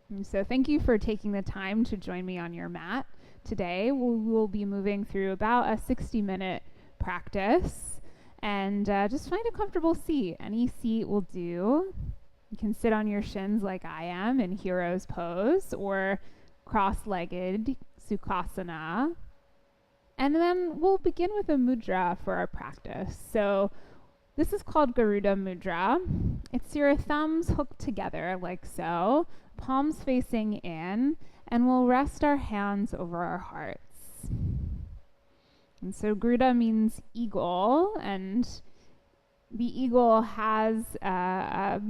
And so thank you for taking the time to join me on your mat today. We'll be moving through about a 60-minute practice. And just find a comfortable seat. Any seat will do. You can sit on your shins like I am in hero's pose or cross-legged sukhasana. And then we'll begin with a mudra for our practice. So this is called Garuda Mudra. It's your thumbs hooked together like so, palms facing in, and we'll rest our hands over our hearts. And so Garuda means eagle, and the eagle has a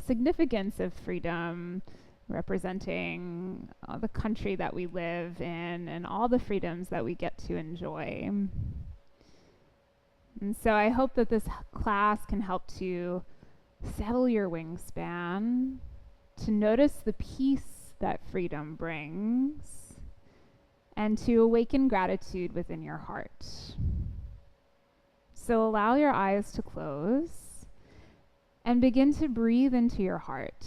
significance of freedom, representing the country that we live in and all the freedoms that we get to enjoy. And so I hope that this class can help to settle your wingspan, to notice the peace that freedom brings, and to awaken gratitude within your heart. So allow your eyes to close and begin to breathe into your heart.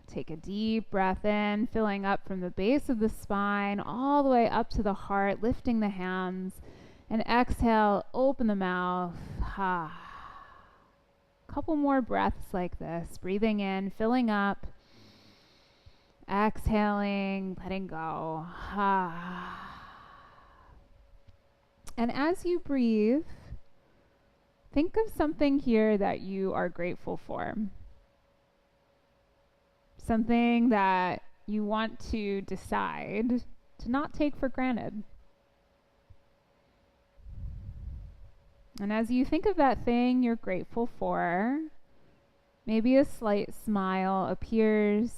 Take a deep breath in, filling up from the base of the spine all the way up to the heart, lifting the hands, and exhale, open the mouth. Couple more breaths like this, breathing in, filling up, exhaling, letting go. And as you breathe, think of something here that you are grateful for. Something that you want to decide to not take for granted. And as you think of that thing you're grateful for, maybe a slight smile appears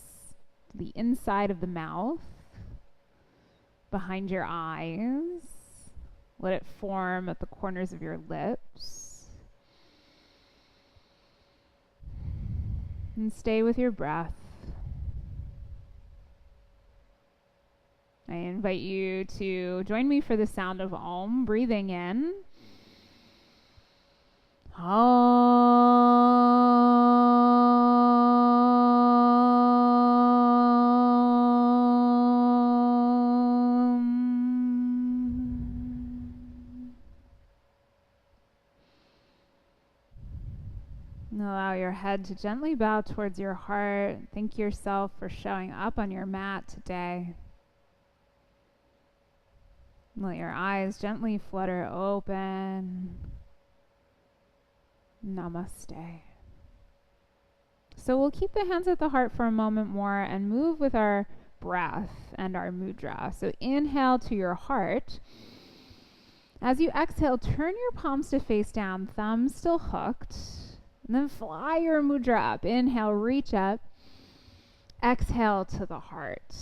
to the inside of the mouth, behind your eyes. Let it form at the corners of your lips. And stay with your breath. I invite you to join me for the sound of Om, breathing in. Allow your head to gently bow towards your heart. Thank yourself for showing up on your mat today. Let your eyes gently flutter open. Namaste. So we'll keep the hands at the heart for a moment more and move with our breath and our mudra. So inhale to your heart. As you exhale, turn your palms to face down, thumbs still hooked. And then fly your mudra up. Inhale, reach up. Exhale to the heart.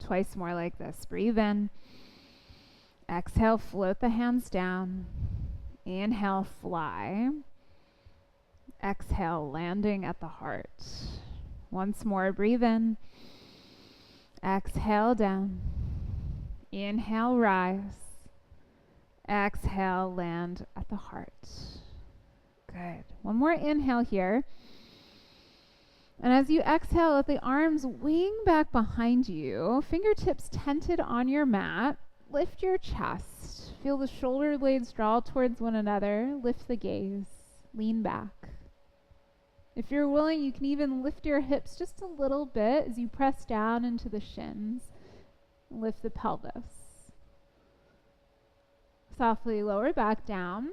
Twice more like this. Breathe in. Exhale, float the hands down. Inhale, fly. Exhale, landing at the heart. Once more, breathe in. Exhale, down. Inhale, rise. Exhale, land at the heart. Good. One more inhale here. And as you exhale, let the arms wing back behind you, fingertips tented on your mat. Lift your chest. Feel the shoulder blades draw towards one another. Lift the gaze. Lean back. If you're willing, you can even lift your hips just a little bit as you press down into the shins. Lift the pelvis. Softly lower back down.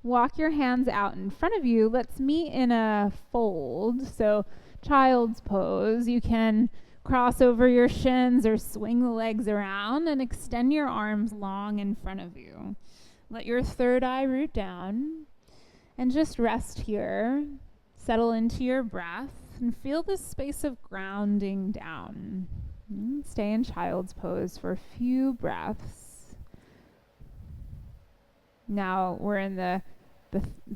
Walk your hands out in front of you. Let's meet in a fold. So child's pose. You can cross over your shins or swing the legs around and extend your arms long in front of you. Let your third eye root down and just rest here. Settle into your breath and feel this space of grounding down. Stay in child's pose for a few breaths. Now we're in the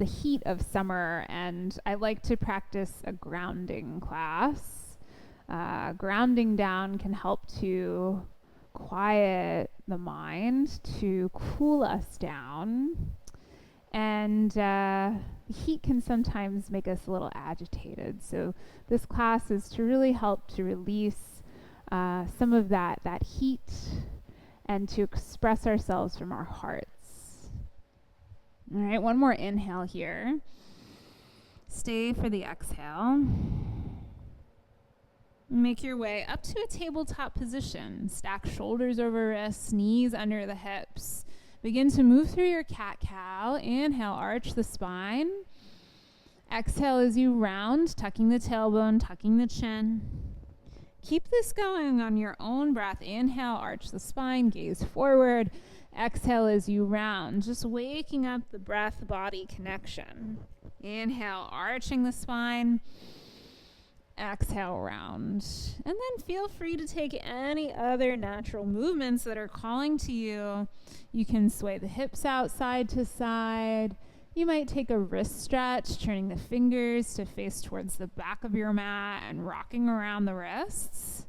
heat of summer, and I like to practice a grounding class. Grounding down can help to quiet the mind, to cool us down. And the heat can sometimes make us a little agitated. So this class is to really help to release some of that heat and to express ourselves from our hearts. All right, one more inhale here. Stay for the exhale. Make your way up to a tabletop position. Stack shoulders over wrists, knees under the hips. Begin to move through your cat-cow. Inhale, arch the spine. Exhale as you round, tucking the tailbone, tucking the chin. Keep this going on your own breath. Inhale, arch the spine, gaze forward. Exhale as you round, just waking up the breath-body connection. Inhale, arching the spine. Exhale, round. And then feel free to take any other natural movements that are calling to you. You can sway the hips out side to side. You might take a wrist stretch, turning the fingers to face towards the back of your mat and rocking around the wrists.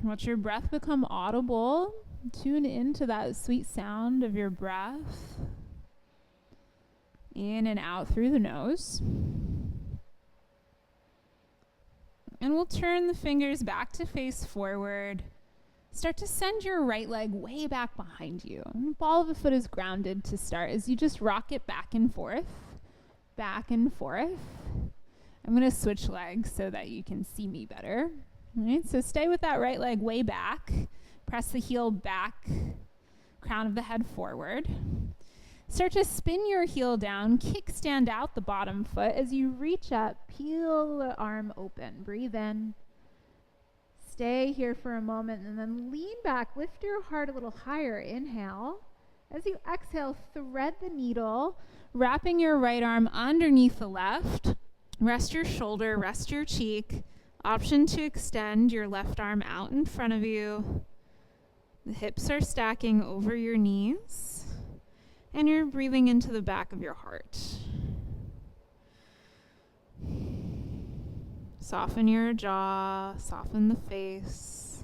Let your breath become audible. Tune into that sweet sound of your breath. In and out through the nose. And we'll turn the fingers back to face forward. Start to send your right leg way back behind you. And the ball of the foot is grounded to start as you just rock it back and forth. Back and forth. I'm going to switch legs so that you can see me better. All right, so stay with that right leg way back. Press the heel back. Crown of the head forward. Start to spin your heel down, kickstand out the bottom foot. As you reach up, peel the arm open. Breathe in. Stay here for a moment and then lean back. Lift your heart a little higher. Inhale. As you exhale, thread the needle, wrapping your right arm underneath the left. Rest your shoulder, rest your cheek. Option to extend your left arm out in front of you. The hips are stacking over your knees. And you're breathing into the back of your heart. Soften your jaw, soften the face.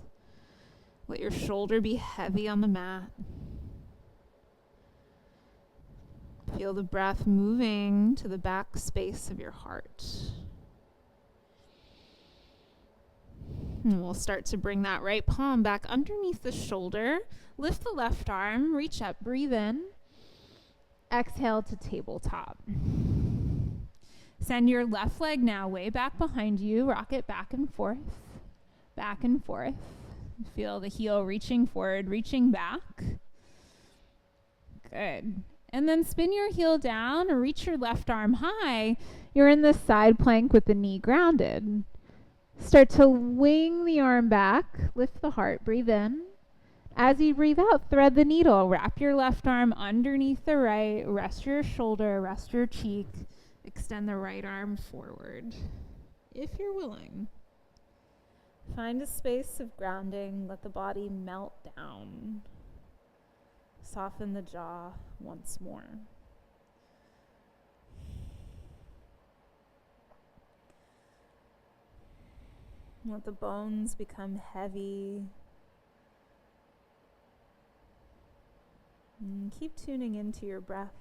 Let your shoulder be heavy on the mat. Feel the breath moving to the back space of your heart. And we'll start to bring that right palm back underneath the shoulder. Lift the left arm, reach up, breathe in. Exhale to tabletop. Send your left leg now way back behind you. Rock it back and forth. Back and forth. Feel the heel reaching forward, reaching back. Good. And then spin your heel down or reach your left arm high. You're in this side plank with the knee grounded. Start to wing the arm back. Lift the heart. Breathe in. As you breathe out, thread the needle. Wrap your left arm underneath the right. Rest your shoulder, rest your cheek. Extend the right arm forward, if you're willing. Find a space of grounding. Let the body melt down. Soften the jaw once more. Let the bones become heavy. And keep tuning into your breath.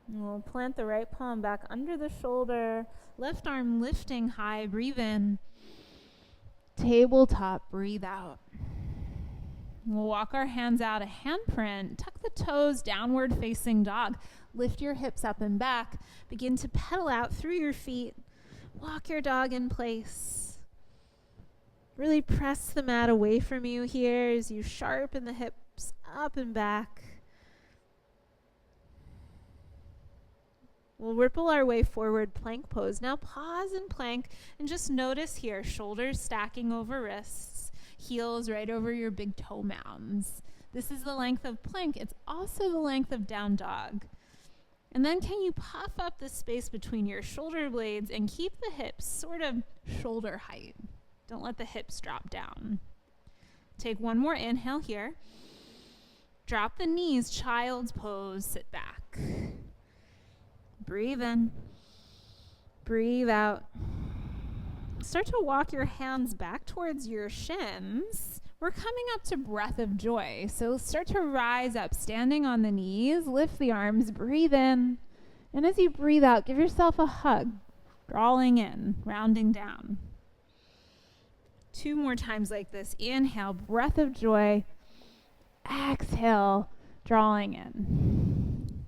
And we'll plant the right palm back under the shoulder. Left arm lifting high. Breathe in. Tabletop. Breathe out. We'll walk our hands out, a handprint. Tuck the toes, downward facing dog. Lift your hips up and back. Begin to pedal out through your feet. Walk your dog in place. Really press the mat away from you here as you sharpen the hips up and back. We'll ripple our way forward, plank pose. Now pause in plank and just notice here, shoulders stacking over wrists, heels right over your big toe mounds. This is the length of plank. It's also the length of down dog. And then can you puff up the space between your shoulder blades and keep the hips sort of shoulder height. Don't let the hips drop down. Take one more inhale here. Drop the knees, child's pose, sit back. Breathe in. Breathe out. Start to walk your hands back towards your shins. We're coming up to breath of joy. So start to rise up, standing on the knees, lift the arms, breathe in. And as you breathe out, give yourself a hug, drawing in, rounding down. 2 more times like this. Inhale, breath of joy. Exhale, drawing in.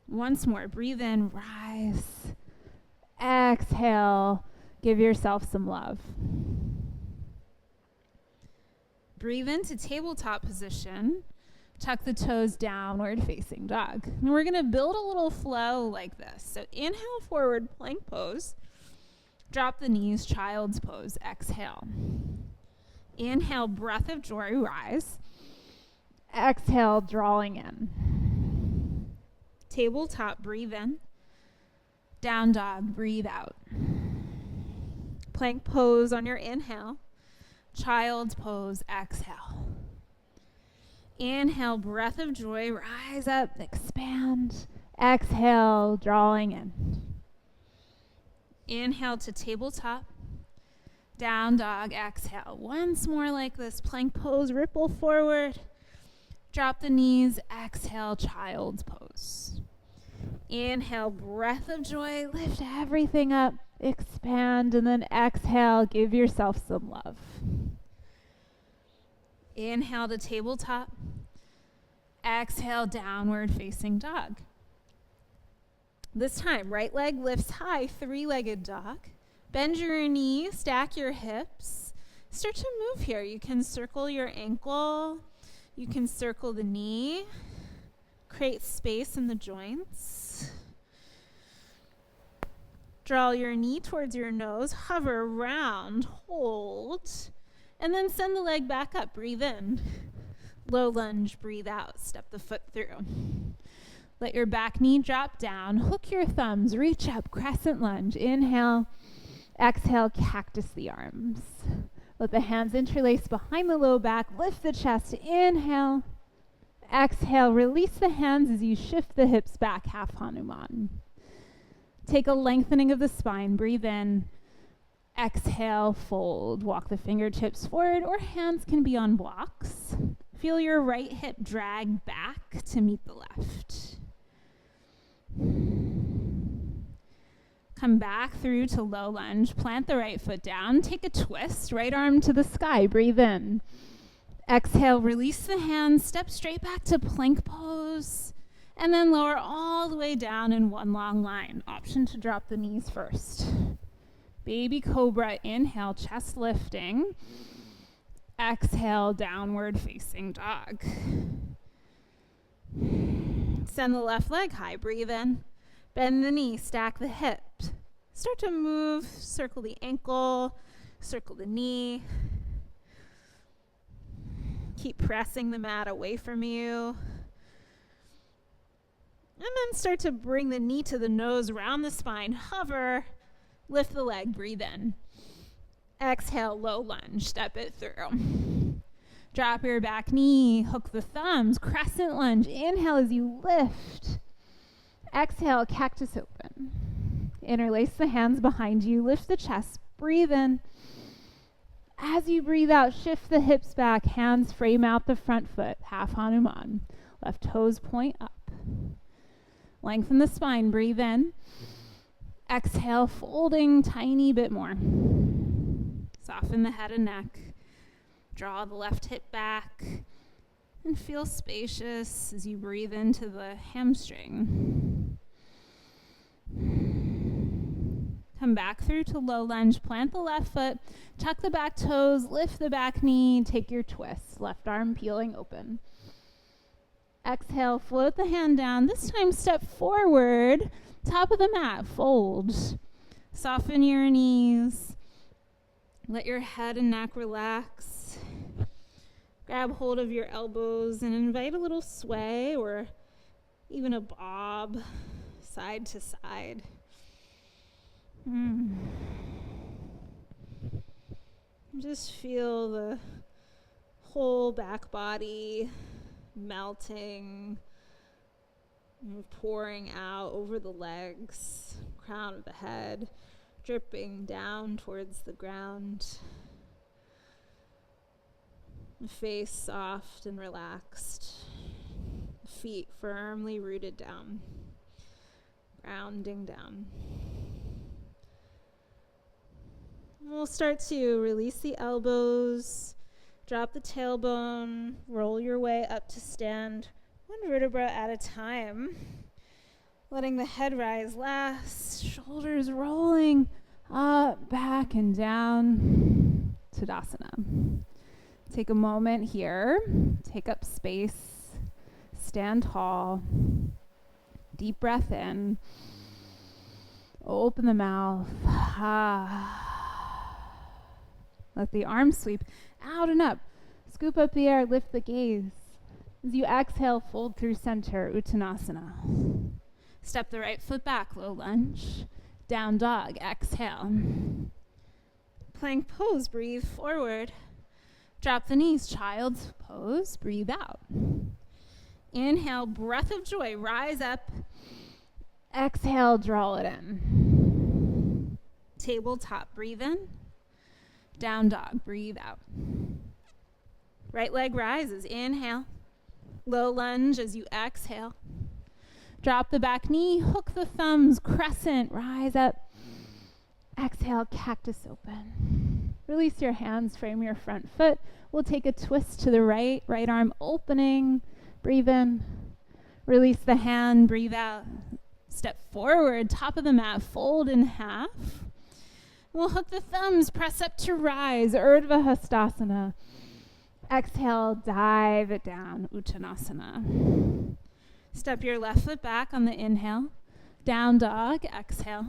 Once more, breathe in, rise. Exhale, give yourself some love. Breathe into tabletop position. Tuck the toes, downward facing dog. And we're going to build a little flow like this. So inhale, forward plank pose. Drop the knees, child's pose. Exhale. Inhale, breath of joy, rise. Exhale, drawing in. Tabletop, breathe in. Down dog, breathe out. Plank pose on your inhale. Child's pose, exhale. Inhale, breath of joy, rise up, expand. Exhale, drawing in. Inhale to tabletop. Down dog, exhale. Once more like this, plank pose, ripple forward. Drop the knees, exhale, child's pose. Inhale, breath of joy, lift everything up, expand, and then exhale, give yourself some love. Inhale to tabletop. Exhale, downward facing dog. This time, right leg lifts high, 3-legged dog. Bend your knee, stack your hips. Start to move here. You can circle your ankle. You can circle the knee. Create space in the joints. Draw your knee towards your nose. Hover around. Hold. And then send the leg back up. Breathe in. Low lunge. Breathe out. Step the foot through. Let your back knee drop down. Hook your thumbs. Reach up. Crescent lunge. Inhale. Exhale. Cactus the arms. Let the hands interlace behind the low back. Lift the chest. Inhale. Exhale. Release the hands as you shift the hips back. Half Hanuman. Take a lengthening of the spine. Breathe in. Exhale. Fold. Walk the fingertips forward, or hands can be on blocks. Feel your right hip drag back to meet the left. Come back through to low lunge. Plant the right foot down. Take a twist. Right arm to the sky. Breathe in. Exhale. Release the hands. Step straight back to plank pose. And then lower all the way down in one long line. Option to drop the knees first. Baby cobra. Inhale. Chest lifting. Exhale. Downward facing dog. Send the left leg high. Breathe in. Bend the knee, stack the hip. Start to move, circle the ankle, circle the knee. Keep pressing the mat away from you. And then start to bring the knee to the nose, round the spine, hover, lift the leg, breathe in. Exhale, low lunge, step it through. Drop your back knee, hook the thumbs, crescent lunge. Inhale as you lift. Exhale, cactus open. Interlace the hands behind you. Lift the chest. Breathe in. As you breathe out, shift the hips back. Hands frame out the front foot. Half Hanuman. Left toes point up. Lengthen the spine. Breathe in. Exhale, folding tiny bit more. Soften the head and neck. Draw the left hip back. And feel spacious as you breathe into the hamstring. Come back through to low lunge. Plant the left foot. Tuck the back toes. Lift the back knee. Take your twist. Left arm peeling open. Exhale. Float the hand down. This time step forward. Top of the mat. Fold. Soften your knees. Let your head and neck relax. Grab hold of your elbows and invite a little sway or even a bob side to side. Just feel the whole back body melting, pouring out over the legs, crown of the head, dripping down towards the ground. Face soft and relaxed. Feet firmly rooted down. Grounding down. We'll start to release the elbows. Drop the tailbone. Roll your way up to stand. One vertebra at a time. Letting the head rise last. Shoulders rolling up, back, and down. Tadasana. Take a moment here. Take up space. Stand tall. Deep breath in. Open the mouth. Let the arms sweep out and up. Scoop up the air. Lift the gaze. As you exhale, fold through center. Uttanasana. Step the right foot back. Low lunge. Down dog. Exhale. Plank pose. Breathe forward. Drop the knees, child's pose, breathe out. Inhale, breath of joy, rise up. Exhale, draw it in. Tabletop, breathe in. Down dog, breathe out. Right leg rises, inhale. Low lunge as you exhale. Drop the back knee, hook the thumbs, crescent, rise up. Exhale, cactus open. Release your hands, frame your front foot. We'll take a twist to the right arm opening. Breathe in. Release the hand, breathe out. Step forward, top of the mat, fold in half. We'll hook the thumbs, press up to rise, Urdhva Hastasana. Exhale, dive it down, Uttanasana. Step your left foot back on the inhale. Down dog, exhale.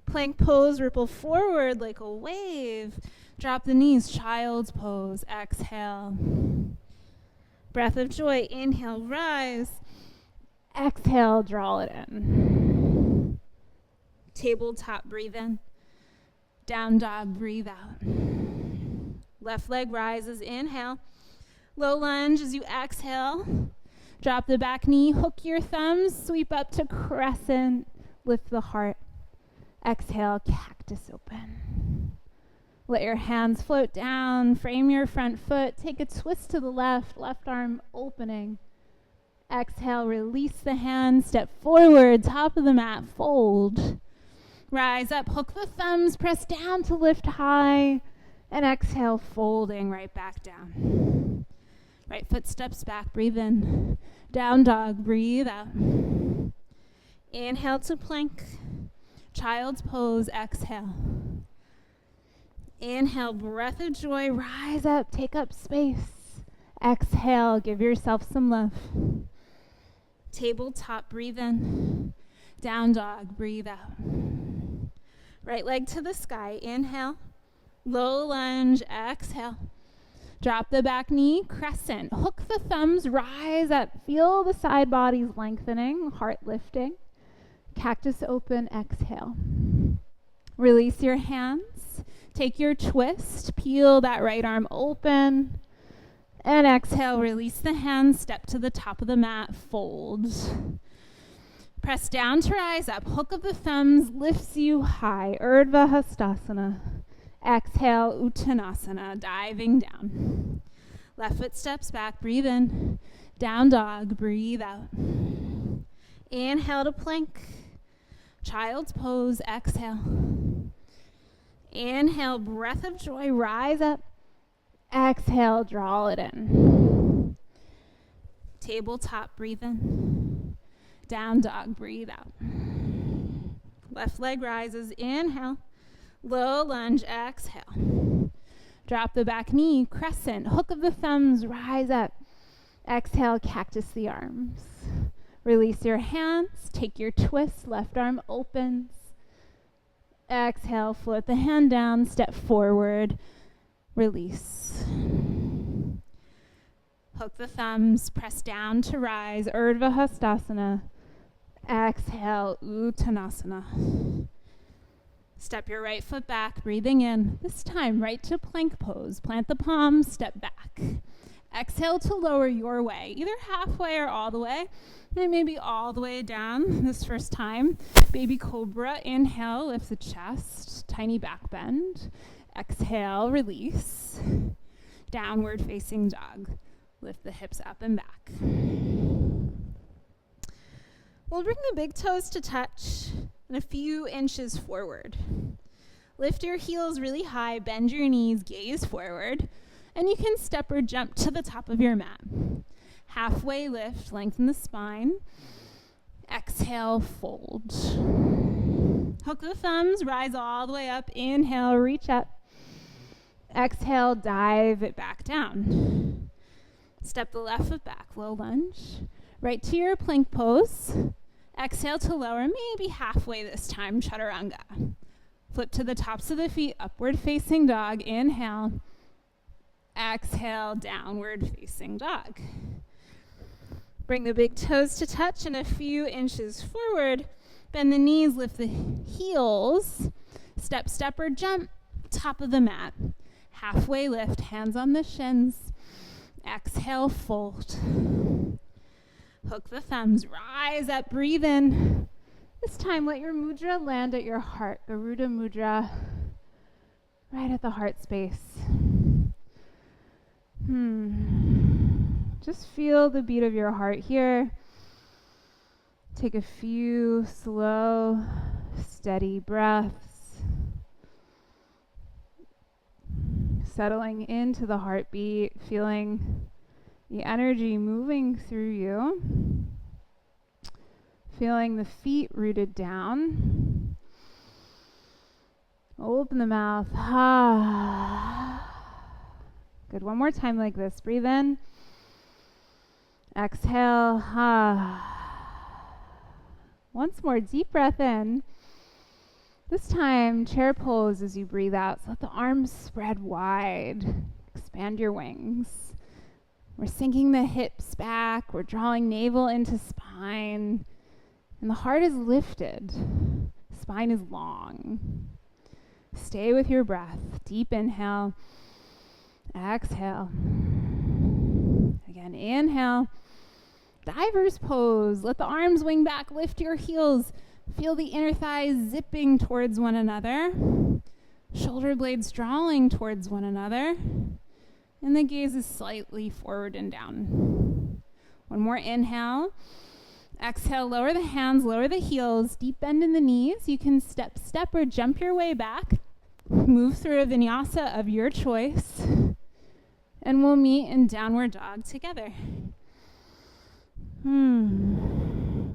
Plank pose, ripple forward like a wave. Drop the knees, child's pose, exhale. Breath of joy, inhale, rise. Exhale, draw it in. Tabletop, breathe in. Down dog, breathe out. Left leg rises, inhale. Low lunge as you exhale. Drop the back knee, hook your thumbs, sweep up to crescent, lift the heart. Exhale, cactus open. Let your hands float down, frame your front foot, take a twist to the left arm opening. Exhale, release the hands, step forward, top of the mat, fold. Rise up, hook the thumbs, press down to lift high, and exhale, folding right back down. Right foot steps back, breathe in. Down dog, breathe out. Inhale to plank. Child's pose, exhale. Inhale, breath of joy, rise up, take up space. Exhale, give yourself some love. Tabletop, breathe in. Down dog, breathe out. Right leg to the sky, inhale. Low lunge, exhale. Drop the back knee, crescent. Hook the thumbs, rise up. Feel the side bodies lengthening, heart lifting. Cactus open, exhale. Release your hands. Take your twist. Peel that right arm open. And exhale, release the hands. Step to the top of the mat, fold. Press down to rise up. Hook of the thumbs lifts you high. Urdhva Hastasana. Exhale, Uttanasana, diving down. Left foot steps back, breathe in. Down dog, breathe out. Inhale to plank. Child's pose, exhale. Inhale, breath of joy, rise up. Exhale, draw it in. Tabletop, breathe in. Down dog, breathe out. Left leg rises, inhale. Low lunge, exhale. Drop the back knee, crescent. Hook of the thumbs, rise up. Exhale, cactus the arms. Release your hands, take your twist, left arm opens. Exhale, float the hand down, step forward, release. Hook the thumbs, press down to rise, Urdhva Hastasana. Exhale, Uttanasana. Step your right foot back, breathing in. This time, right to plank pose. Plant the palms, step back. Exhale to lower your way, either halfway or all the way. And maybe all the way down this first time. Baby cobra, inhale, lift the chest. Tiny back bend. Exhale, release. downward facing dog. Lift the hips up and back. We'll bring the big toes to touch and a few inches forward. Lift your heels really high, bend your knees, gaze forward, and you can step or jump to the top of your mat. Halfway lift, lengthen the spine. Exhale, fold. Hook the thumbs, rise all the way up. Inhale, reach up. Exhale, dive it back down. Step the left foot back, low lunge. Right to your plank pose. Exhale to lower, maybe halfway this time, chaturanga. Flip to the tops of the feet, upward facing dog. Inhale. Exhale, downward facing dog. Bring the big toes to touch and a few inches forward. Bend the knees, lift the heels. Step, step, or jump, top of the mat. Halfway lift, hands on the shins. Exhale, fold. Hook the thumbs, rise up, breathe in. This time, let your mudra land at your heart. Garuda mudra, right at the heart space. Just feel the beat of your heart here. Take a few slow, steady breaths. Settling into the heartbeat, feeling the energy moving through you. Feeling the feet rooted down. Open the mouth. Good. One more time like this. Breathe in. Exhale. Once more, deep breath in. This time, chair pose as you breathe out. So let the arms spread wide. Expand your wings. We're sinking the hips back. We're drawing navel into spine. And the heart is lifted. Spine is long. Stay with your breath. Deep inhale. Exhale. Again, inhale. Diver's pose. Let the arms wing back. Lift your heels. Feel the inner thighs zipping towards one another. Shoulder blades drawing towards one another. And the gaze is slightly forward and down. One more inhale. Exhale, lower the hands, lower the heels. Deep bend in the knees. You can step, step, or jump your way back. Move through a vinyasa of your choice. And we'll meet in downward dog together.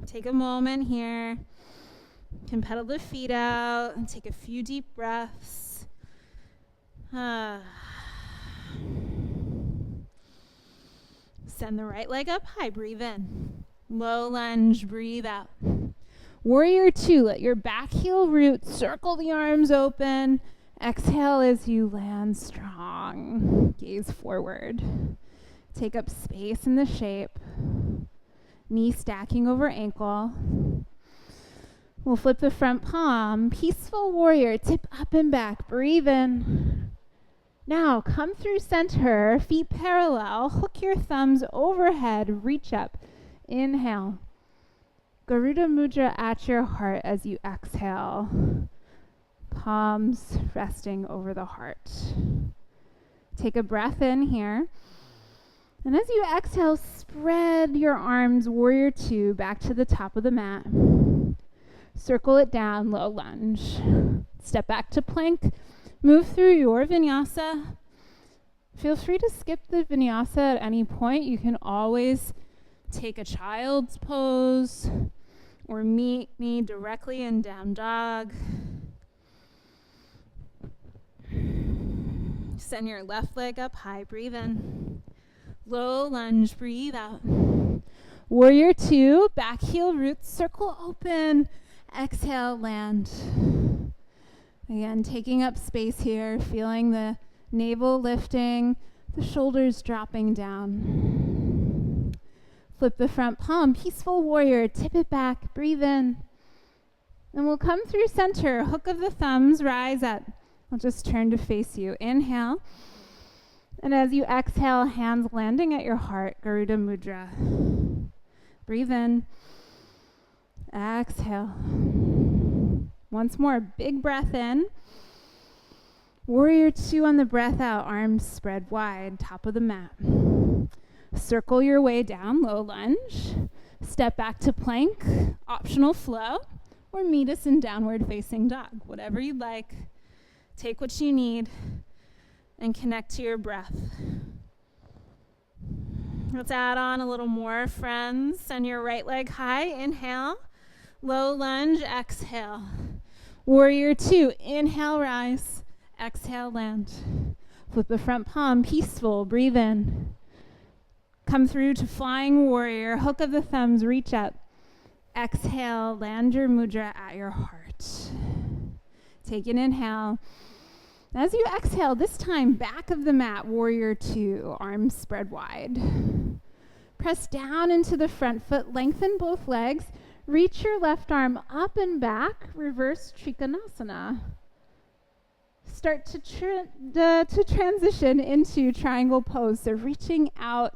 Take a moment here. You can pedal the feet out and take a few deep breaths. Send the right leg up high. Breathe in. Low lunge. Breathe out. Warrior 2. Let your back heel root. Circle the arms open. Exhale as you land strong. Gaze forward. Take up space in the shape. Knee stacking over ankle. We'll flip the front palm. Peaceful warrior. Tip up and back. Breathe in. Now come through center. Feet parallel. Hook your thumbs overhead. Reach up. Inhale. Garuda mudra at your heart as you exhale. Palms resting over the heart. Take a breath in here. And as you exhale, spread your arms, warrior 2, back to the top of the mat. Circle it down, low lunge. Step back to plank. Move through your vinyasa. Feel free to skip the vinyasa at any point. You can always take a child's pose or meet me directly in down dog. Send your left leg up high. Breathe in. Low lunge. Breathe out. Warrior 2. Back heel roots. Circle open. Exhale. Land. Again, taking up space here. Feeling the navel lifting. The shoulders dropping down. Flip the front palm. Peaceful warrior. Tip it back. Breathe in. And we'll come through center. Hook of the thumbs. Rise up. I'll just turn to face you. Inhale. And as you exhale, hands landing at your heart, Garuda mudra. Breathe in. Exhale. Once more, big breath in. Warrior 2 on the breath out, arms spread wide, top of the mat. Circle your way down, low lunge. Step back to plank, optional flow, or meet us in downward facing dog. Whatever you'd like, take what you need, and connect to your breath. Let's add on a little more, friends. Send your right leg high, inhale. Low lunge, exhale. Warrior 2, inhale, rise. Exhale, land. Flip the front palm, peaceful, breathe in. Come through to flying warrior, hook of the thumbs, reach up. Exhale, land your mudra at your heart. Take an inhale. As you exhale, this time back of the mat, warrior 2, arms spread wide. Press down into the front foot, lengthen both legs, reach your left arm up and back, reverse Trikonasana. Start to transition into triangle pose. So reaching out,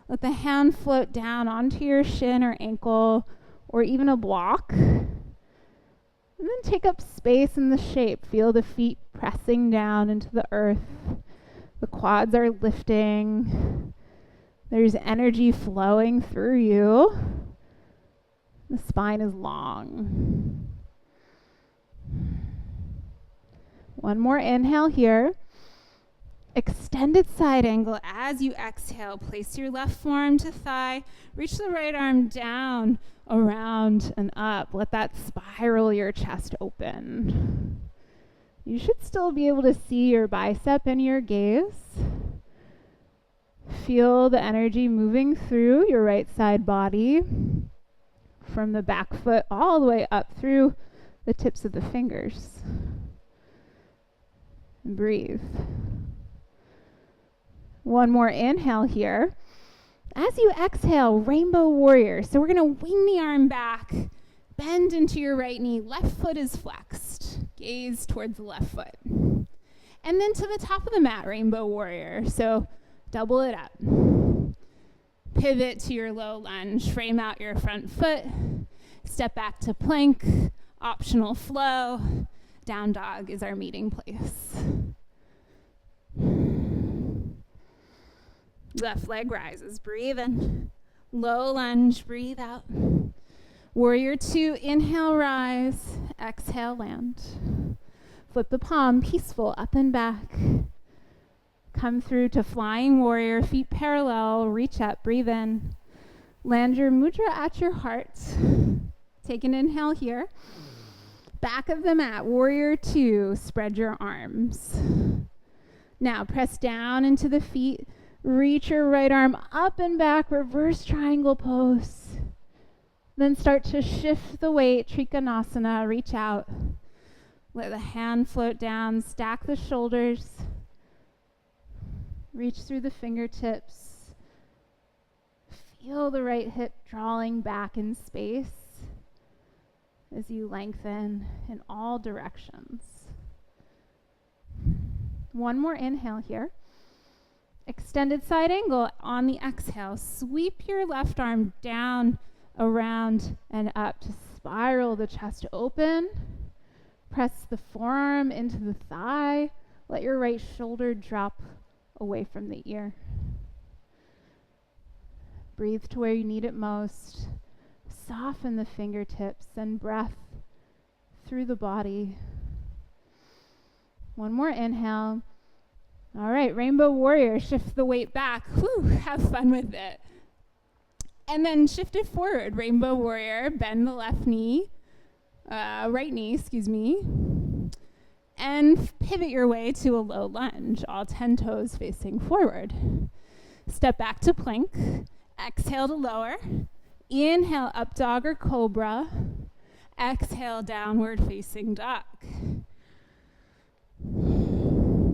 let the hand float down onto your shin or ankle or even a block. And then take up space in the shape. Feel the feet pressing down into the earth. The quads are lifting. There's energy flowing through you. The spine is long. One more inhale here. Extended side angle as you exhale. Place your left forearm to thigh. Reach the right arm down, around, and up. Let that spiral your chest open. You should still be able to see your bicep and your gaze. Feel the energy moving through your right side body from the back foot all the way up through the tips of the fingers. And breathe. One more inhale here. As you exhale, rainbow warrior. So we're going to wing the arm back, bend into your right knee, left foot is flexed, gaze towards the left foot. And then to the top of the mat, rainbow warrior. So double it up. Pivot to your low lunge, frame out your front foot, step back to plank, optional flow. Down dog is our meeting place. Left leg rises, breathe in. Low lunge, breathe out. Warrior 2, inhale, rise. Exhale, land. Flip the palm, peaceful, up and back. Come through to flying warrior, feet parallel, reach up, breathe in. Land your mudra at your heart. Take an inhale here. Back of the mat, warrior 2, spread your arms. Now press down into the feet. Reach your right arm up and back, reverse triangle pose. Then start to shift the weight, Trikonasana, reach out. Let the hand float down, stack the shoulders. Reach through the fingertips. Feel the right hip drawing back in space as you lengthen in all directions. One more inhale here. Extended side angle on the exhale. Sweep your left arm down, around, and up to spiral the chest open. Press the forearm into the thigh. Let your right shoulder drop away from the ear. Breathe to where you need it most. Soften the fingertips and breath through the body. One more inhale. All right, rainbow warrior, shift the weight back. Whew, have fun with it. And then shift it forward, rainbow warrior, bend the left knee, right knee, and pivot your way to a low lunge, all 10 toes facing forward. Step back to plank, exhale to lower, inhale up dog or cobra, exhale downward facing dog.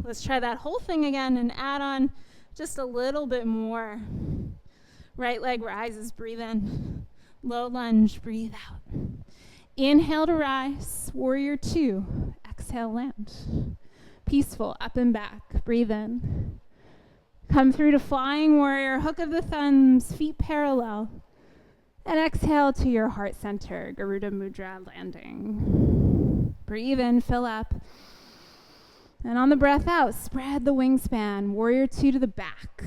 Let's try that whole thing again and add on just a little bit more. Right leg rises, breathe in. Low lunge, breathe out. Inhale to rise, warrior 2. Exhale, land. Peaceful, up and back, breathe in. Come through to flying warrior, hook of the thumbs, feet parallel. And exhale to your heart center, Garuda Mudra landing. Breathe in, fill up. And on the breath out, spread the wingspan, warrior two to the back.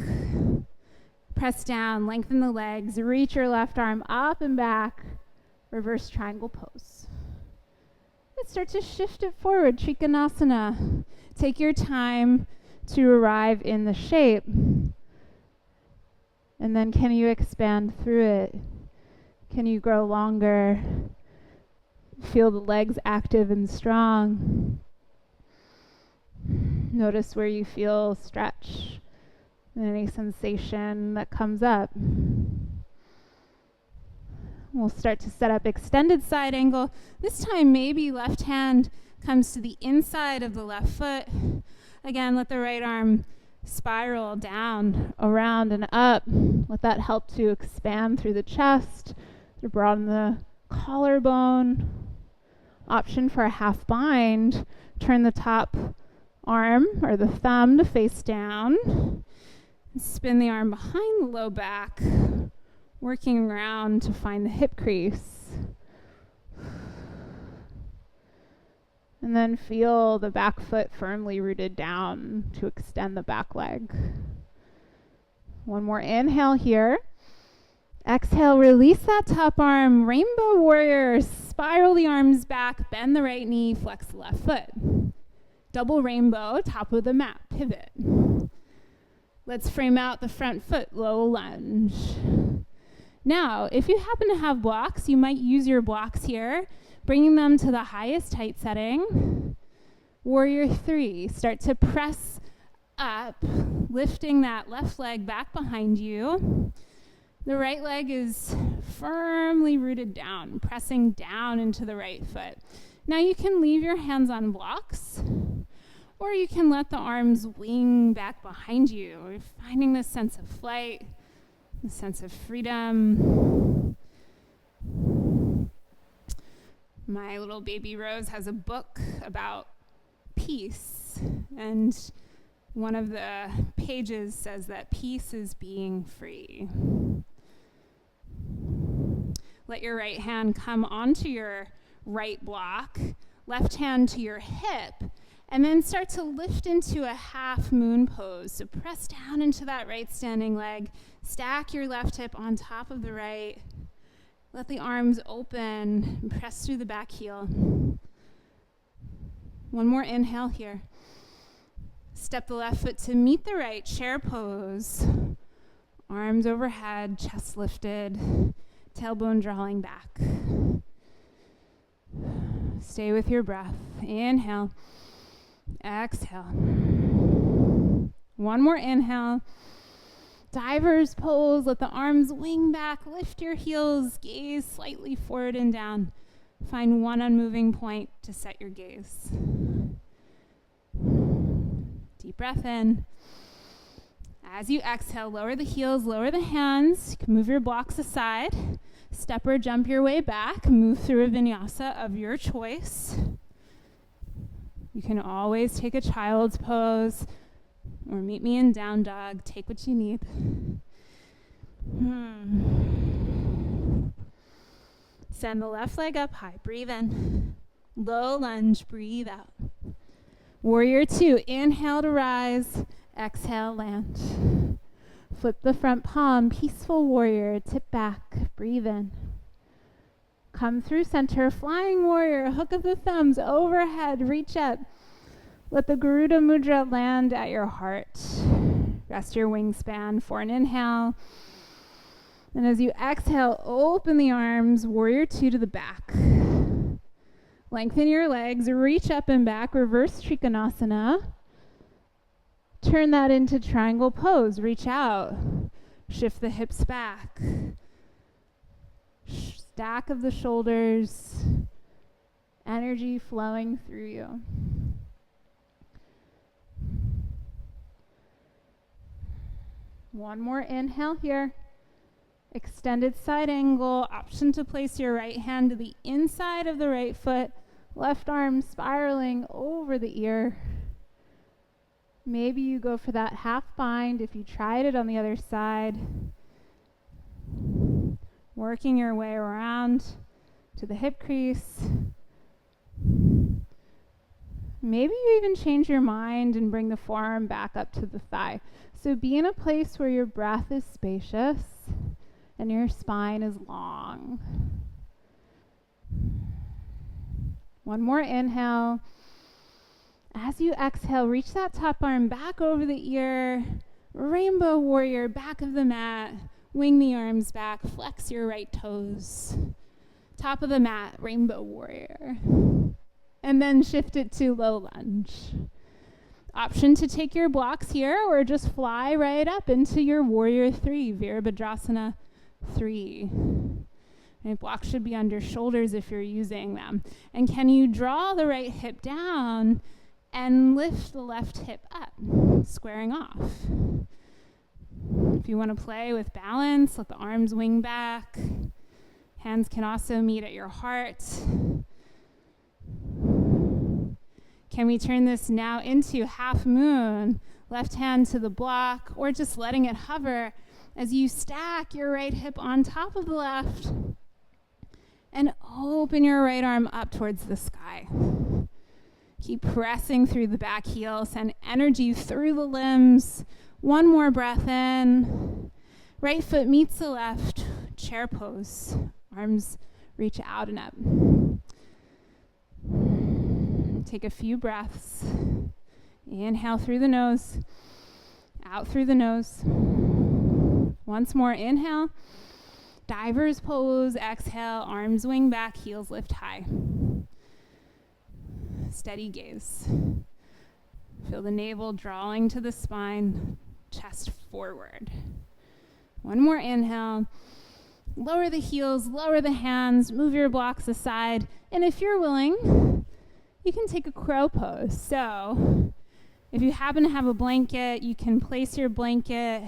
Press down, lengthen the legs, reach your left arm up and back, reverse triangle pose. And start to shift it forward, Trikonasana. Take your time to arrive in the shape. And then can you expand through it? Can you grow longer? Feel the legs active and strong. Notice where you feel stretch and any sensation that comes up. We'll start to set up extended side angle. This time maybe left hand comes to the inside of the left foot. Again, let the right arm spiral down, around, and up. Let that help to expand through the chest, to broaden the collarbone. Option for a half bind. Turn the top arm or the thumb to face down. Spin the arm behind the low back, working around to find the hip crease. And then feel the back foot firmly rooted down to extend the back leg. One more inhale here. Exhale, release that top arm. Rainbow warrior. Spiral the arms back, bend the right knee, flex the left foot. Double rainbow, top of the mat, pivot. Let's frame out the front foot, low lunge. Now, if you happen to have blocks, you might use your blocks here, bringing them to the highest height setting. Warrior three, start to press up, lifting that left leg back behind you. The right leg is firmly rooted down, pressing down into the right foot. Now you can leave your hands on blocks, or you can let the arms wing back behind you. You're finding this sense of flight, the sense of freedom. My little baby Rose has a book about peace, and one of the pages says that peace is being free. Let your right hand come onto your right block, left hand to your hip, and then start to lift into a half moon pose. So press down into that right standing leg, stack your left hip on top of the right, let the arms open, and press through the back heel. One more inhale here. Step the left foot to meet the right, chair pose. Arms overhead, chest lifted, tailbone drawing back. Stay with your breath. Inhale. Exhale. One more inhale. Diver's pose. Let the arms wing back. Lift your heels. Gaze slightly forward and down. Find one unmoving point to set your gaze. Deep breath in. As you exhale, lower the heels, lower the hands. You can move your blocks aside. Step or jump your way back. Move through a vinyasa of your choice. You can always take a child's pose or meet me in down dog. Take what you need. Send the left leg up high. Breathe in. Low lunge. Breathe out. Warrior two. Inhale to rise. Exhale, land. Flip the front palm. Peaceful warrior. Tip back. Breathe in. Come through center. Flying warrior. Hook of the thumbs overhead. Reach up. Let the Garuda Mudra land at your heart. Rest your wingspan for an inhale. And as you exhale, open the arms. Warrior two to the back. Lengthen your legs. Reach up and back. Reverse Trikonasana. Turn that into triangle pose. Reach out. Shift the hips back. Stack of the shoulders. Energy flowing through you. One more inhale here. Extended side angle. Option to place your right hand to the inside of the right foot. Left arm spiraling over the ear. Maybe you go for that half bind if you tried it on the other side. Working your way around to the hip crease. Maybe you even change your mind and bring the forearm back up to the thigh. So be in a place where your breath is spacious and your spine is long. One more inhale. As you exhale, reach that top arm back over the ear. Rainbow warrior, back of the mat. Wing the arms back. Flex your right toes. Top of the mat, rainbow warrior. And then shift it to low lunge. Option to take your blocks here or just fly right up into your warrior 3, Virabhadrasana 3. And blocks should be under shoulders if you're using them. And can you draw the right hip down and lift the left hip up, squaring off? If you want to play with balance, let the arms wing back. Hands can also meet at your heart. Can we turn this now into half moon? Left hand to the block, or just letting it hover as you stack your right hip on top of the left and open your right arm up towards the sky. Keep pressing through the back heel. Send energy through the limbs. One more breath in. Right foot meets the left. Chair pose. Arms reach out and up. Take a few breaths. Inhale through the nose. Out through the nose. Once more, inhale. Diver's pose. Exhale. Arms wing back. Heels lift high. Steady gaze. Feel the navel drawing to the spine. Chest forward. One more inhale. Lower the heels. Lower the hands. Move your blocks aside. And if you're willing, you can take a crow pose. So if you happen to have a blanket, you can place your blanket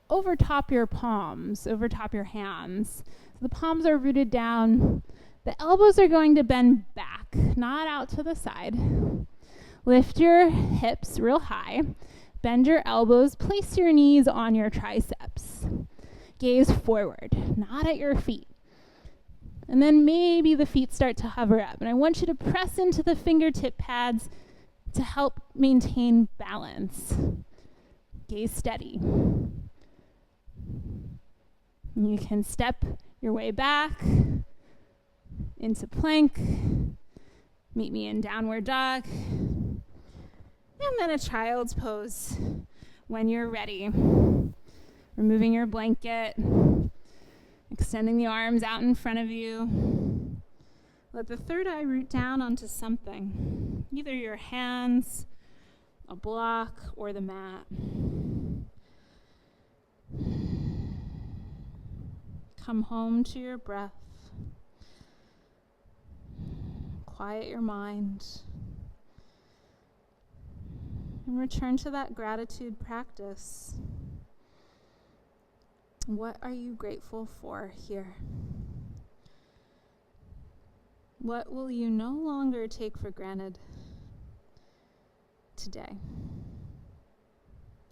over top your palms, over top your hands. So the palms are rooted down. The elbows are going to bend back, not out to the side. Lift your hips real high. Bend your elbows. Place your knees on your triceps. Gaze forward, not at your feet. And then maybe the feet start to hover up. And I want you to press into the fingertip pads to help maintain balance. Gaze steady. You can step your way back into plank. Meet me in downward dog. And then a child's pose when you're ready. Removing your blanket. Extending the arms out in front of you. Let the third eye root down onto something. Either your hands, a block, or the mat. Come home to your breath. Quiet your mind. And return to that gratitude practice. What are you grateful for here? What will you no longer take for granted today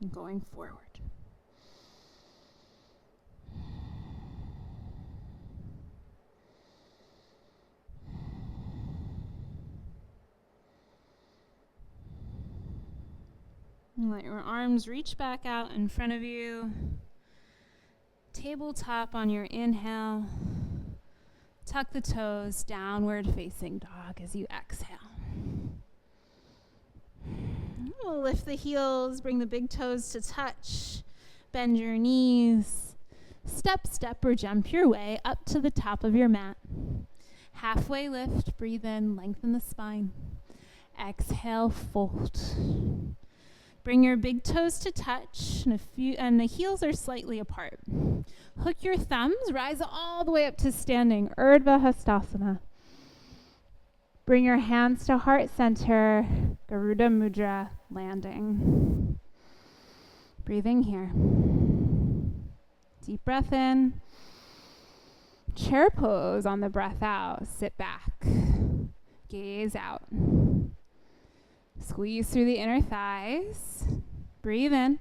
and going forward? And let your arms reach back out in front of you. Tabletop on your inhale. Tuck the toes, downward facing dog as you exhale. We'll lift the heels, bring the big toes to touch. Bend your knees. Step, or jump your way up to the top of your mat. Halfway lift, breathe in, lengthen the spine. Exhale, fold. Bring your big toes to touch, and the heels are slightly apart. Hook your thumbs, rise all the way up to standing, Urdhva Hastasana. Bring your hands to heart center, Garuda Mudra, landing. Breathing here. Deep breath in. Chair pose on the breath out. Sit back. Gaze out. Squeeze through the inner thighs. Breathe in.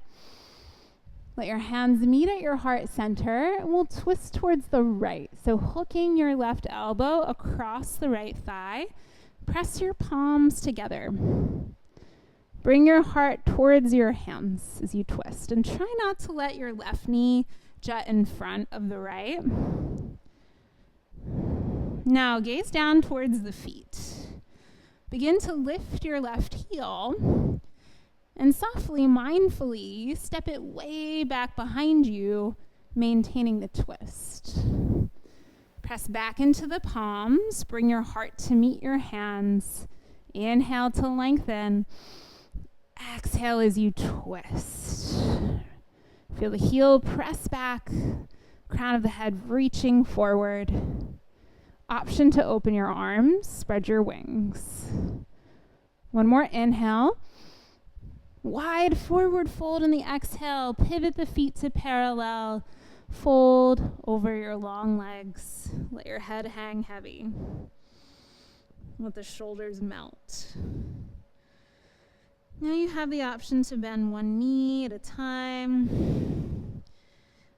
Let your hands meet at your heart center, and we'll twist towards the right. So hooking your left elbow across the right thigh. press your palms together. Bring your heart towards your hands as you twist, and try not to let your left knee jut in front of the right. Now gaze down towards the feet. Begin to lift your left heel and softly, mindfully step it way back behind you, maintaining the twist. Press back into the palms. Bring your heart to meet your hands. Inhale to lengthen. Exhale as you twist. Feel the heel press back, crown of the head reaching forward. Option to open your arms, spread your wings. One more inhale. Wide forward fold in the exhale. Pivot the feet to parallel. Fold over your long legs. Let your head hang heavy. Let the shoulders melt. Now you have the option to bend one knee at a time.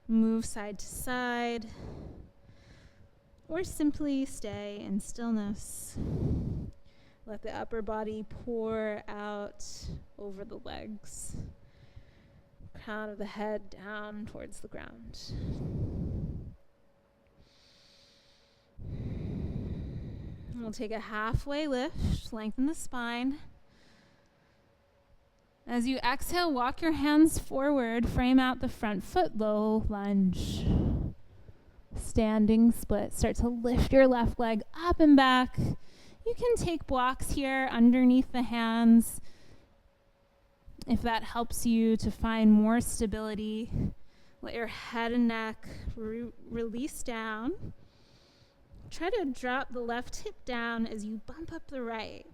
Move side to side. Or simply stay in stillness. Let the upper body pour out over the legs. Crown of the head down towards the ground. We'll take a halfway lift, lengthen the spine. As you exhale, walk your hands forward, frame out the front foot, low lunge. Standing split. Start to lift your left leg up and back. You can take blocks here underneath the hands if that helps you to find more stability. Let your head and neck release down. Try to drop the left hip down as you bump up the right.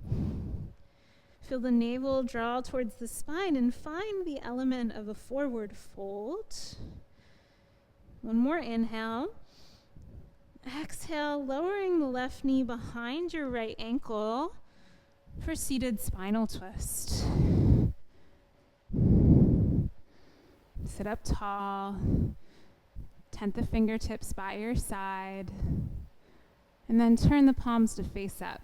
Feel the navel draw towards the spine and find the element of a forward fold. One more inhale. Exhale, lowering the left knee behind your right ankle for seated spinal twist. Sit up tall. Tent the fingertips by your side. And then turn the palms to face up.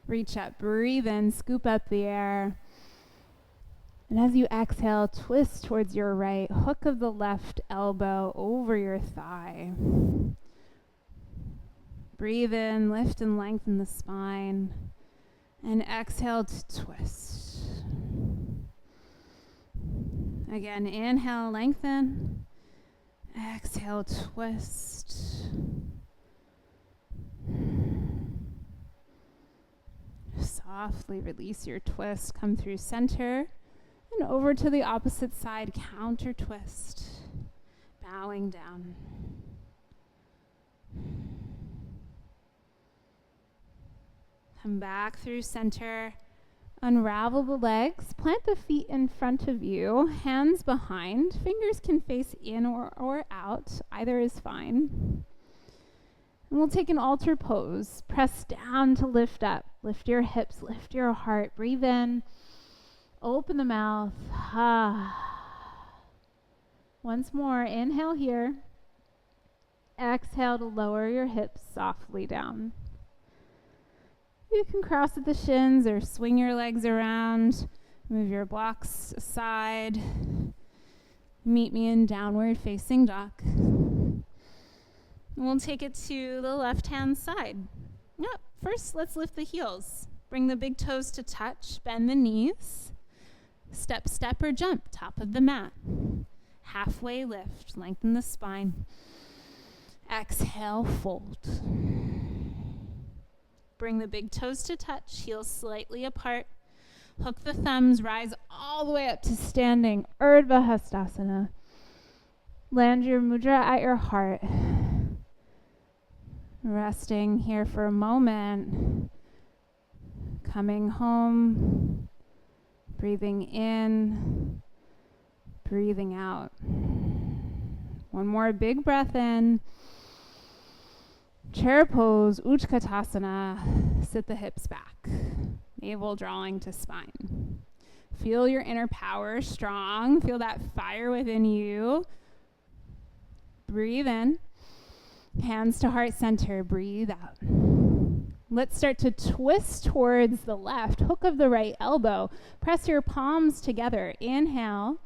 Reach up, breathe in, scoop up the air. And as you exhale, twist towards your right, hook of the left elbow over your thigh. Breathe in, lift and lengthen the spine. And exhale to twist. Again, inhale, lengthen. Exhale, twist. Softly release your twist. Come through center and over to the opposite side. Counter twist. Bowing down. Come back through center. Unravel the legs. Plant the feet in front of you. Hands behind. Fingers can face in or out. Either is fine. And we'll take an altar pose. Press down to lift up. Lift your hips, lift your heart. Breathe in. Open the mouth. Once more, inhale here. Exhale to lower your hips softly down. You can cross at the shins or swing your legs around. Move your blocks aside. Meet me in downward facing dog. We'll take it to the left-hand side. Yep. First, let's lift the heels. Bring the big toes to touch. Bend the knees. Step, step, or jump. Top of the mat. Halfway lift. Lengthen the spine. Exhale, fold. Bring the big toes to touch. Heels slightly apart. Hook the thumbs. Rise all the way up to standing. Urdhva Hastasana. Land your mudra at your heart. Resting here for a moment, coming home, breathing in, breathing out. One more big breath in. Chair pose, Utkatasana. Sit the hips back, navel drawing to spine. Feel your inner power strong. Feel that fire within you. Breathe in. Hands to heart center, breathe out. Let's start to twist towards the left, hook of the right elbow. Press your palms together. Inhale.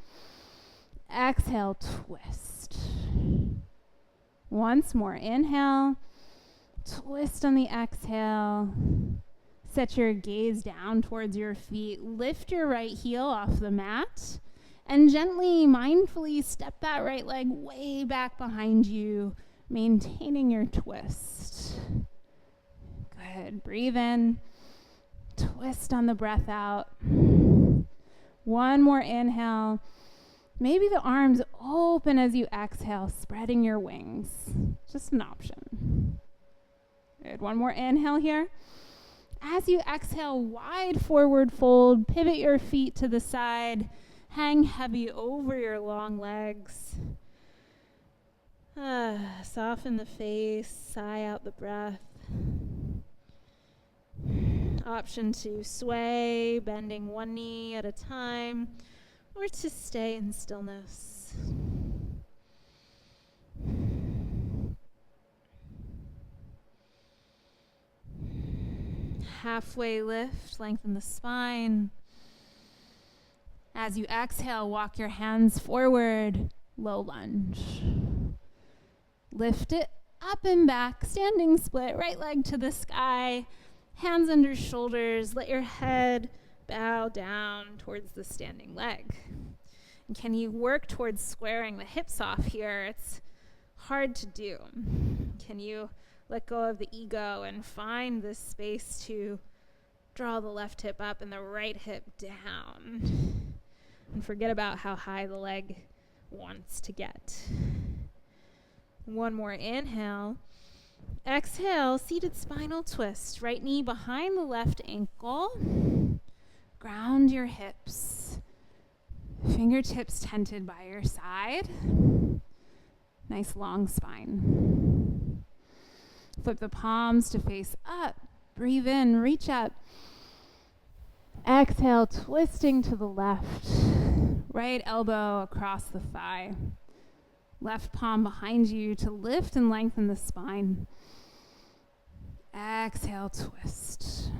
Exhale, twist. Once more. Inhale. Twist on the exhale. Set your gaze down towards your feet. Lift your right heel off the mat. And gently, mindfully step that right leg way back behind you, maintaining your twist. Good. Breathe in. Twist on the breath out. One more inhale. Maybe the arms open as you exhale, spreading your wings. Just an option. Good. One more inhale here. As you exhale, wide forward fold. Pivot your feet to the side. Hang heavy over your long legs. Soften the face. Sigh out the breath. Option to sway, bending one knee at a time, or to stay in stillness. Halfway lift, lengthen the spine. As you exhale, walk your hands forward, low lunge. Lift it up and back, standing split, right leg to the sky. Hands under shoulders, let your head bow down towards the standing leg. And can you work towards squaring the hips off here? It's hard to do. Can you let go of the ego and find this space to draw the left hip up and the right hip down? And forget about how high the leg wants to get. One more inhale. Exhale, seated spinal twist. Right knee behind the left ankle. Ground your hips. Fingertips tented by your side. Nice long spine. Flip the palms to face up. Breathe in, reach up. Exhale, twisting to the left. Right elbow across the thigh. Left palm behind you to lift and lengthen the spine. Exhale, twist.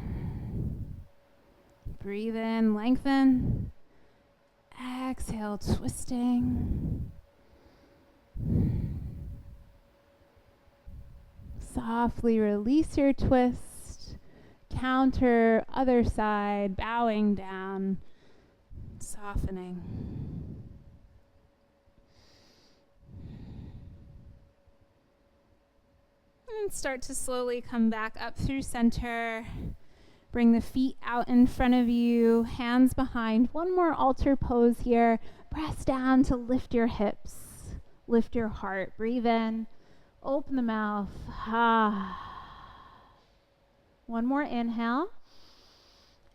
Breathe in, lengthen. Exhale, twisting. Softly release your twist. Counter, other side, bowing down, softening. And start to slowly come back up through center. Bring the feet out in front of you, hands behind. One more altar pose here. Press down to lift your hips, lift your heart. Breathe in, open the mouth. One more inhale.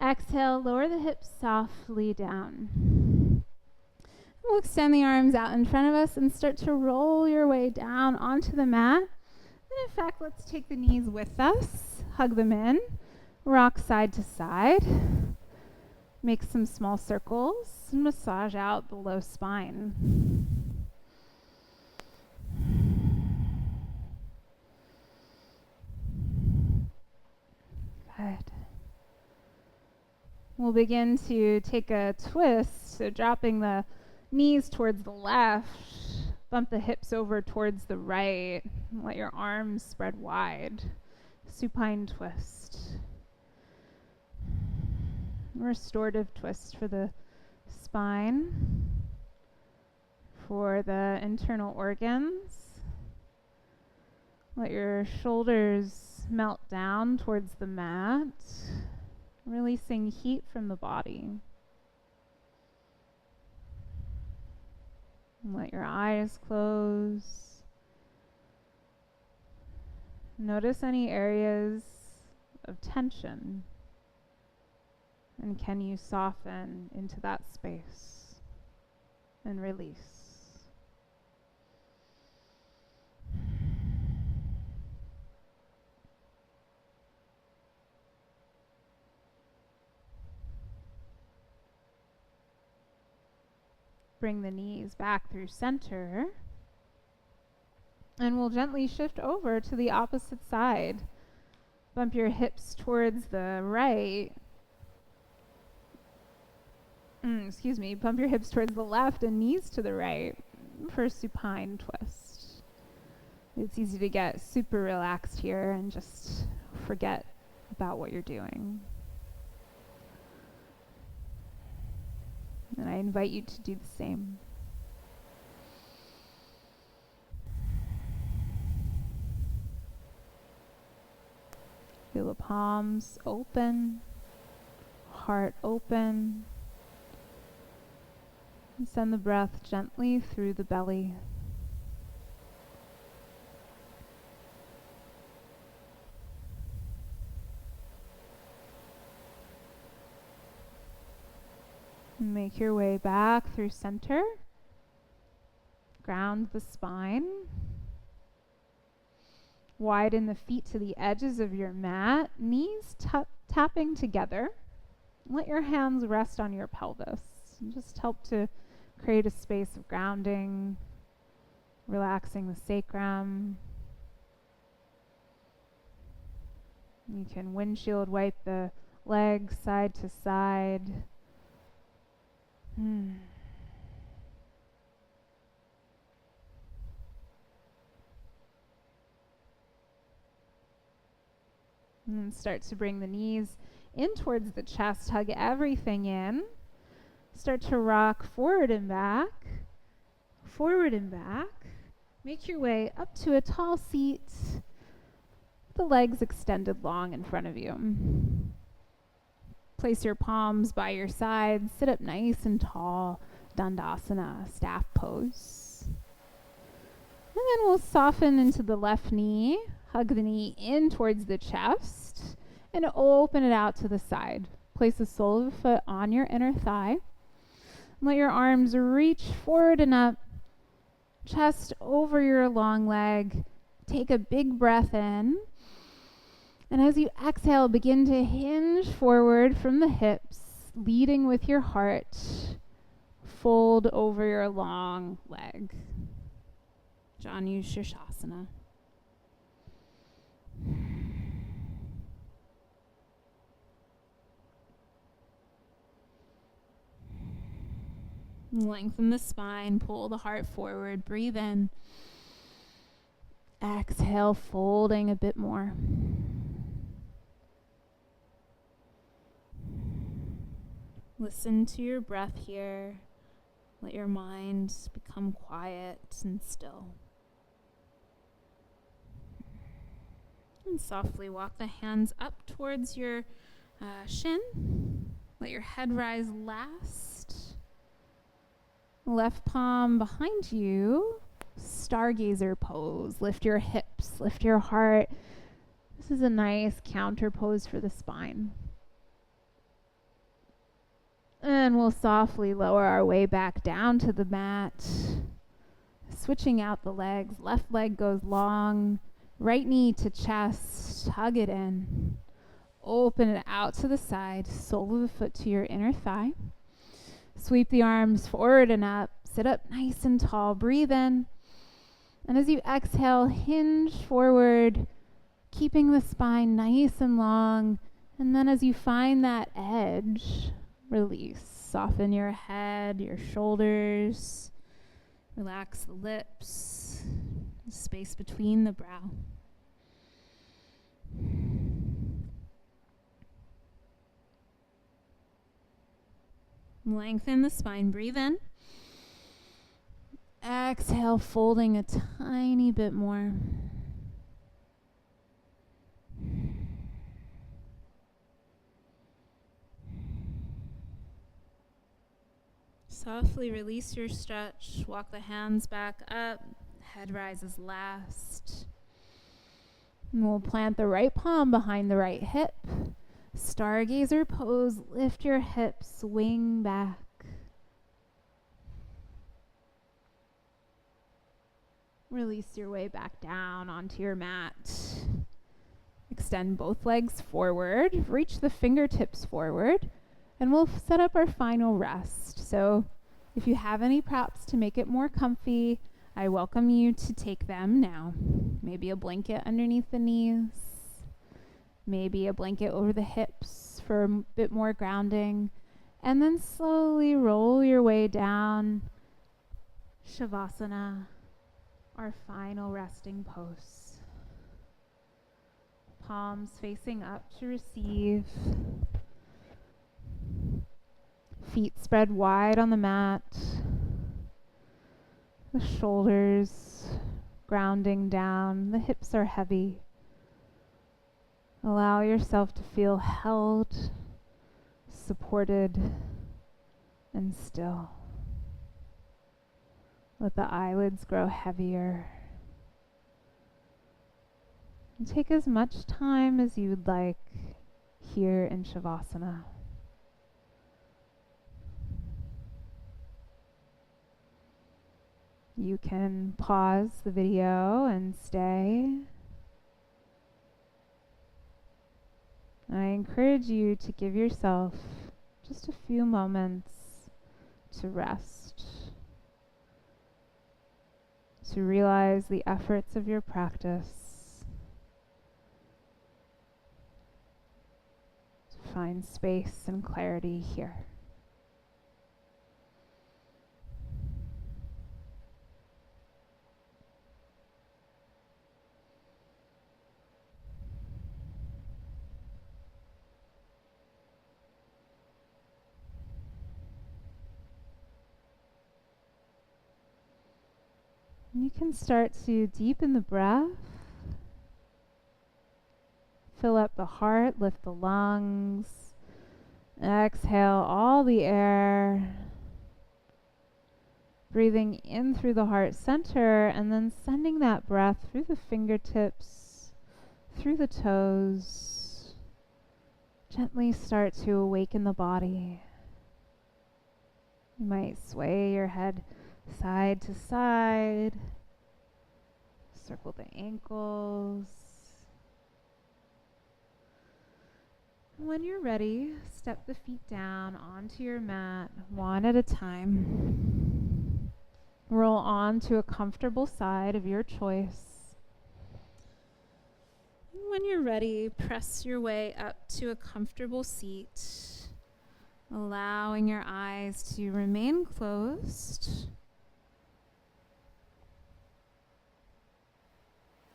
Exhale, lower the hips softly down. We'll extend the arms out in front of us and start to roll your way down onto the mat. And in fact, let's take the knees with us, hug them in, rock side to side, make some small circles, and massage out the low spine. Good. We'll begin to take a twist, so dropping the knees towards the left, bump the hips over towards the right, let your arms spread wide. Supine twist. Restorative twist for the spine, for the internal organs. Let your shoulders melt down towards the mat, releasing heat from the body. And let your eyes close. Notice any areas of tension. And can you soften into that space and release? Bring the knees back through center. And we'll gently shift over to the opposite side. Bump your hips towards the right. Bump your hips towards the left and knees to the right for supine twist. It's easy to get super relaxed here and just forget about what you're doing. And I invite you to do the same. Feel the palms open, heart open. And send the breath gently through the belly. And make your way back through center. Ground the spine. Widen the feet to the edges of your mat, knees tapping together. Let your hands rest on your pelvis. Just help to create a space of grounding, relaxing the sacrum. You can windshield wipe the legs side to side. And start to bring the knees in towards the chest. Hug everything in. Start to rock forward and back. Forward and back. Make your way up to a tall seat. The legs extended long in front of you. Place your palms by your sides. Sit up nice and tall. Dandasana, staff pose. And then we'll soften into the left knee. Hug the knee in towards the chest and open it out to the side. Place the sole of the foot on your inner thigh. Let your arms reach forward and up, chest over your long leg. Take a big breath in. And as you exhale, begin to hinge forward from the hips, leading with your heart. Fold over your long leg. Janu Shirshasana. Lengthen the spine, pull the heart forward, breathe in. Exhale, folding a bit more. Listen to your breath here. Let your mind become quiet and still. And softly walk the hands up towards your shin. Let your head rise last. Left palm behind you. Stargazer pose. Lift your hips, lift your heart. This is a nice counter pose for the spine. And we'll softly lower our way back down to the mat. Switching out the legs. Left leg goes long. Right knee to chest. Hug it in. Open it out to the side. Sole of the foot to your inner thigh. Sweep the arms forward and up. Sit up nice and tall. Breathe in. And as you exhale, hinge forward, keeping the spine nice and long. And then as you find that edge, release. Soften your head, your shoulders. Relax the lips, the space between the brow. Lengthen the spine. Breathe in. Exhale, folding a tiny bit more. Softly release your stretch. Walk the hands back up. Head rises last. And we'll plant the right palm behind the right hip. Stargazer pose. Lift your hips. Swing back. Release your way back down onto your mat. Extend both legs forward. Reach the fingertips forward. And we'll set up our final rest. So if you have any props to make it more comfy, I welcome you to take them now. Maybe a blanket underneath the knees. Maybe a blanket over the hips for a bit more grounding. And then slowly roll your way down. Shavasana, our final resting pose. Palms facing up to receive. Feet spread wide on the mat. The shoulders grounding down. The hips are heavy. Allow yourself to feel held, supported, and still. Let the eyelids grow heavier. And take as much time as you would like here in Shavasana. You can pause the video and stay. I encourage you to give yourself just a few moments to rest, to realize the efforts of your practice, to find space and clarity here. You can start to deepen the breath, fill up the heart, lift the lungs, exhale all the air, breathing in through the heart center and then sending that breath through the fingertips, through the toes. Gently start to awaken the body. You might sway your head side to side, circle the ankles. When you're ready, step the feet down onto your mat, one at a time. Roll on to a comfortable side of your choice. When you're ready, press your way up to a comfortable seat, allowing your eyes to remain closed.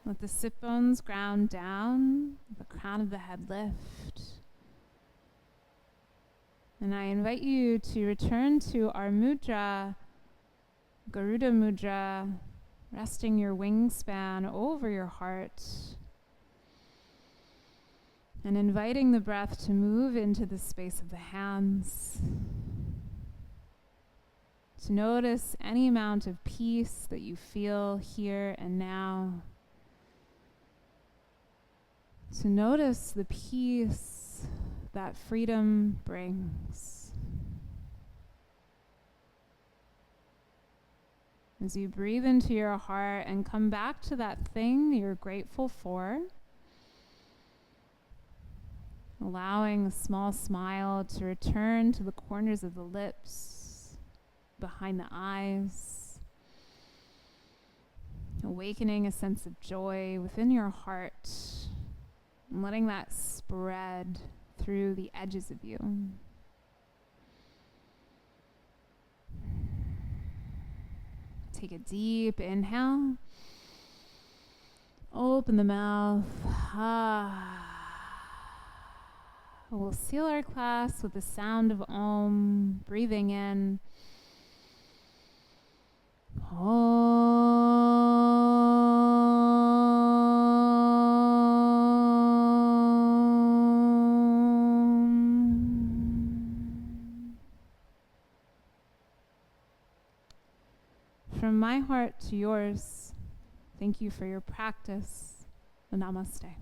Let the sit bones ground down, the crown of the head lift. And I invite you to return to our mudra, Garuda Mudra, resting your wingspan over your heart. And inviting the breath to move into the space of the hands. To notice any amount of peace that you feel here and now. To notice the peace that freedom brings. As you breathe into your heart and come back to that thing you're grateful for, allowing a small smile to return to the corners of the lips, behind the eyes, awakening a sense of joy within your heart, and letting that spread through the edges of you. Take a deep inhale. Open the mouth. We'll seal our class with the sound of Om, breathing in. From my heart to yours, thank you for your practice. Namaste.